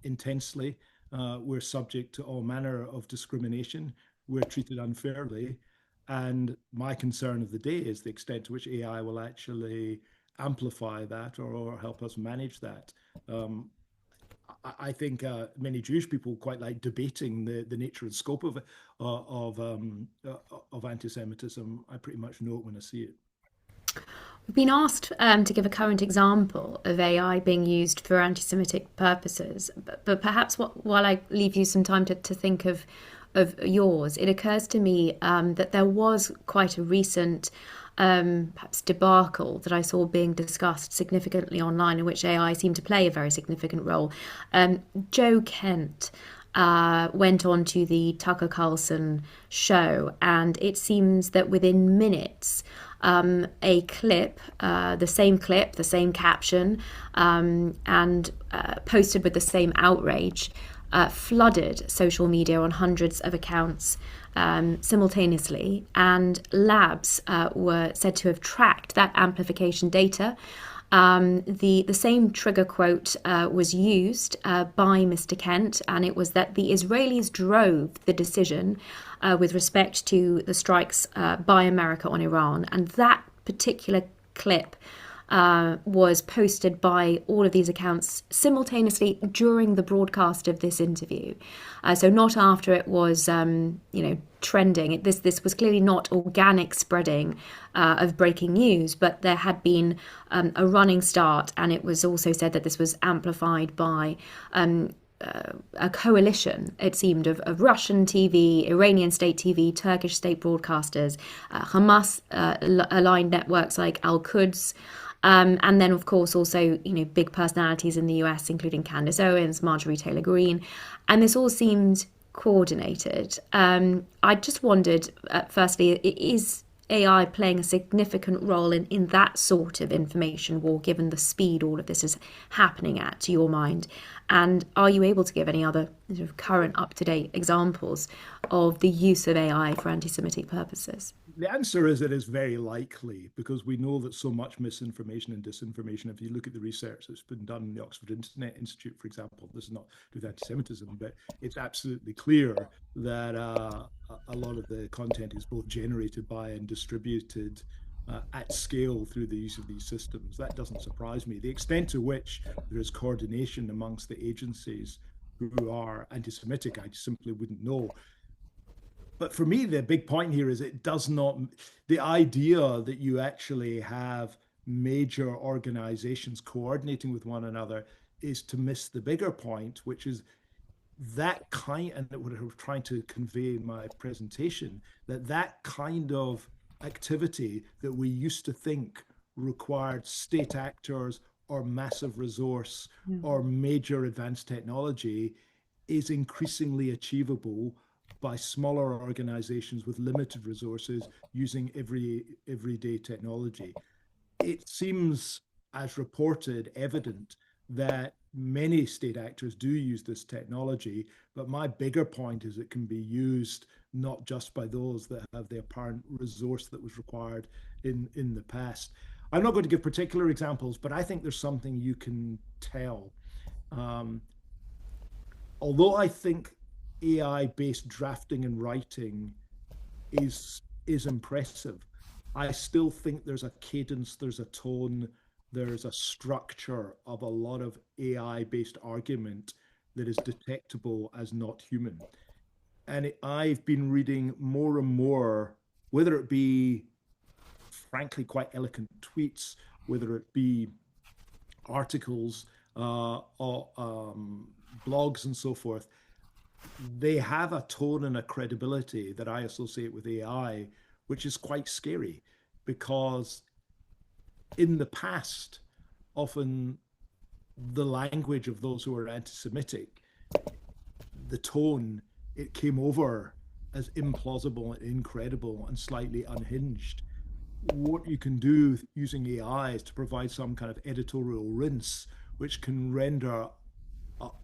intensely. We're subject to all manner of discrimination. We're treated unfairly. And my concern of the day is the extent to which AI will actually amplify that or help us manage that. I think many Jewish people quite like debating the nature and scope of anti-Semitism. I pretty much know it when I see it. We've been asked to give a current example of AI being used for anti-Semitic purposes, but perhaps while I leave you some time to think of yours, it occurs to me that there was quite a recent perhaps debacle that I saw being discussed significantly online, in which AI seemed to play a very significant role. Joe Kent went on to the Tucker Carlson show, and it seems that within minutes, a clip, the same caption, and posted with the same outrage, flooded social media on hundreds of accounts simultaneously, and labs were said to have tracked that amplification data. The same trigger quote was used by Mr. Kent, and it was that the Israelis drove the decision with respect to the strikes by America on Iran. And that particular clip was posted by all of these accounts simultaneously during the broadcast of this interview. So not after it was, trending. This was clearly not organic spreading of breaking news, but there had been a running start, and it was also said that this was amplified by a coalition, it seemed, of Russian TV, Iranian state TV, Turkish state broadcasters, Hamas aligned networks like Al-Quds, and then, of course, also, big personalities in the US, including Candace Owens, Marjorie Taylor Greene. And this all seemed coordinated. I just wondered, firstly, is AI playing a significant role in that sort of information war, given the speed all of this is happening at, to your mind? And are you able to give any other sort of current up-to-date examples of the use of AI for anti-Semitic purposes? The answer is it is very likely, because we know that so much misinformation and disinformation, if you look at the research that's been done in the Oxford Internet Institute, for example, this is not to do with anti-Semitism, but it's absolutely clear that a lot of the content is both generated by and distributed at scale through the use of these systems. That doesn't surprise me. The extent to which there is coordination amongst the agencies who are anti-Semitic, I simply wouldn't know. But for me, the big point here is it does not, the idea that you actually have major organizations coordinating with one another is to miss the bigger point, which is that kind, and what I was trying to convey in my presentation, that kind of activity that we used to think required state actors or massive resource or major advanced technology is increasingly achievable by smaller organizations with limited resources using everyday technology. It seems, as reported, evident that many state actors do use this technology, but my bigger point is it can be used not just by those that have the apparent resource that was required in the past. I'm not going to give particular examples, but I think there's something you can tell. Um, Although I think AI-based drafting and writing is impressive, I still think there's a cadence, there's a tone, there's a structure of a lot of AI-based argument that is detectable as not human. And I've been reading more and more, whether it be frankly quite eloquent tweets, whether it be articles or blogs and so forth, they have a tone and a credibility that I associate with AI, which is quite scary because in the past, often the language of those who are anti-Semitic, the tone, it came over as implausible and incredible and slightly unhinged. What you can do using AI is to provide some kind of editorial rinse, which can render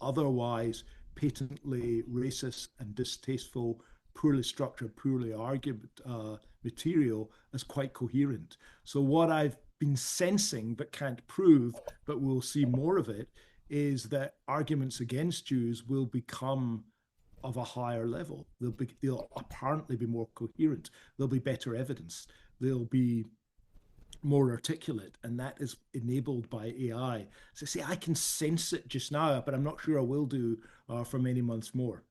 otherwise patently racist and distasteful, poorly structured, poorly argued material as quite coherent. So what I've been sensing but can't prove, but we'll see more of it, is that arguments against Jews will become of a higher level. They'll apparently be more coherent. There'll be better evidence. They'll be more articulate, and that is enabled by AI. So see, I can sense it just now, but I'm not sure I will do for many months more.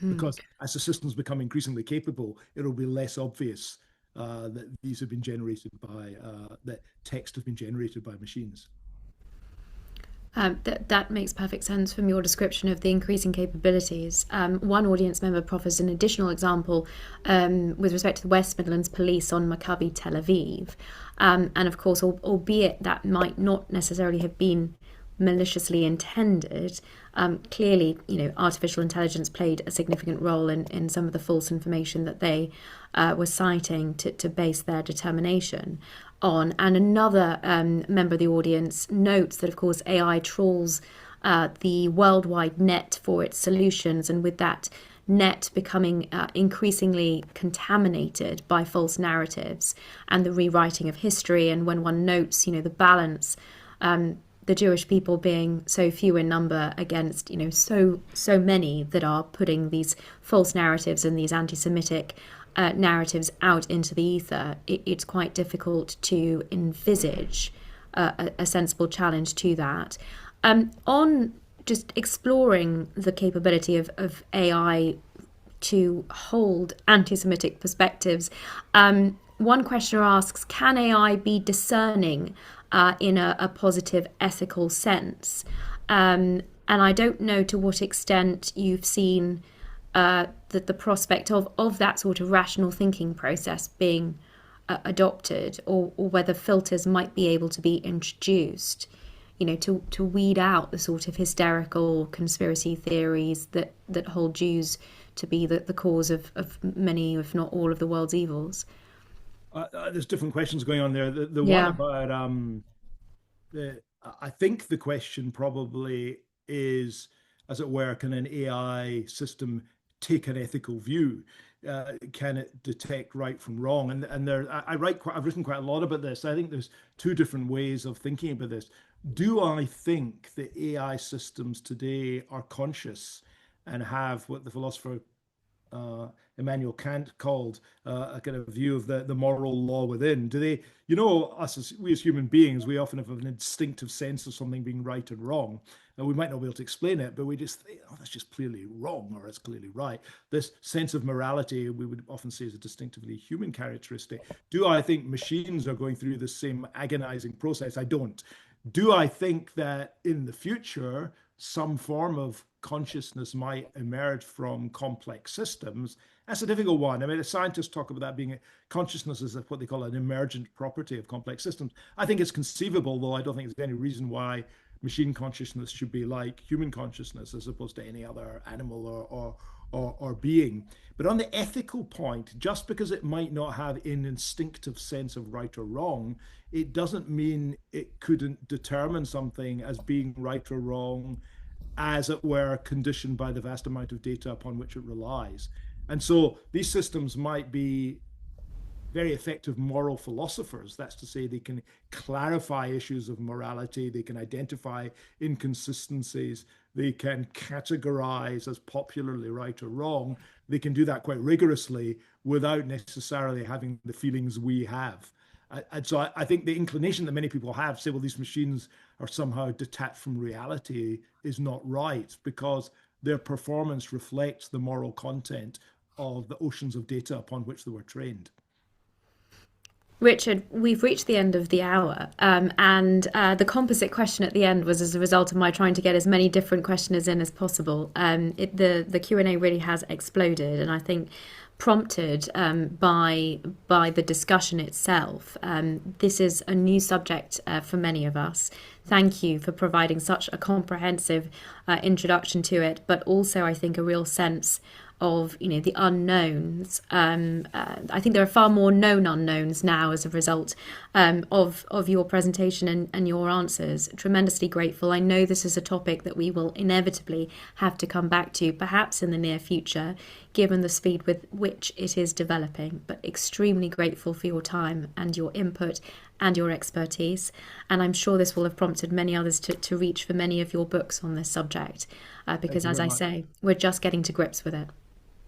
Because as the systems become increasingly capable, it'll be less obvious that these have been generated by, that text has been generated by machines. That makes perfect sense from your description of the increasing capabilities. One audience member offers an additional example with respect to the West Midlands Police on Maccabi Tel Aviv. And of course, albeit that might not necessarily have been maliciously intended, clearly, artificial intelligence played a significant role in some of the false information that they were citing to base their determination on. And another member of the audience notes that, of course, AI trawls the worldwide net for its solutions, and with that net becoming increasingly contaminated by false narratives and the rewriting of history. And when one notes, the balance, the Jewish people being so few in number against, so many that are putting these false narratives and these anti-Semitic narratives out into the ether, it's quite difficult to envisage a sensible challenge to that. On just exploring the capability of AI to hold anti-Semitic perspectives, one questioner asks, can AI be discerning in a positive ethical sense? And I don't know to what extent you've seen that the prospect of that sort of rational thinking process being adopted, or whether filters might be able to be introduced, to weed out the sort of hysterical conspiracy theories that hold Jews to be the cause of many, if not all, of the world's evils. There's different questions going on there. The one about I think the question probably is, as it were, can an AI system take an ethical view? Can it detect right from wrong? And I've written quite a lot about this. I think there's two different ways of thinking about this. Do I think that AI systems today are conscious and have what the philosopher Immanuel Kant called a kind of view of the moral law within? Do they, we as human beings, we often have an instinctive sense of something being right and wrong. And we might not be able to explain it, but we just think, oh, that's just clearly wrong, or it's clearly right. This sense of morality, we would often say, is a distinctively human characteristic. Do I think machines are going through the same agonizing process? I don't. Do I think that in the future, some form of consciousness might emerge from complex systems? That's a difficult one. I mean, scientists talk about that being consciousness is what they call an emergent property of complex systems. I think it's conceivable, though I don't think there's any reason why machine consciousness should be like human consciousness as opposed to any other animal or being. But on the ethical point, just because it might not have an instinctive sense of right or wrong, it doesn't mean it couldn't determine something as being right or wrong, as it were, conditioned by the vast amount of data upon which it relies. And so these systems might be very effective moral philosophers. That's to say, they can clarify issues of morality, they can identify inconsistencies, they can categorize as popularly right or wrong. They can do that quite rigorously without necessarily having the feelings we have. And so I think the inclination that many people have, say, well, these machines are somehow detached from reality, is not right, because their performance reflects the moral content of the oceans of data upon which they were trained. Richard, we've reached the end of the hour, and the composite question at the end was as a result of my trying to get as many different questioners in as possible. The Q&A really has exploded, and I think prompted by the discussion itself. This is a new subject for many of us. Thank you for providing such a comprehensive introduction to it, but also I think a real sense of the unknowns. I think there are far more known unknowns now as a result of your presentation and your answers. Tremendously grateful. I know this is a topic that we will inevitably have to come back to, perhaps in the near future, given the speed with which it is developing, but extremely grateful for your time and your input and your expertise. And I'm sure this will have prompted many others to reach for many of your books on this subject, because as I say, we're just getting to grips with it.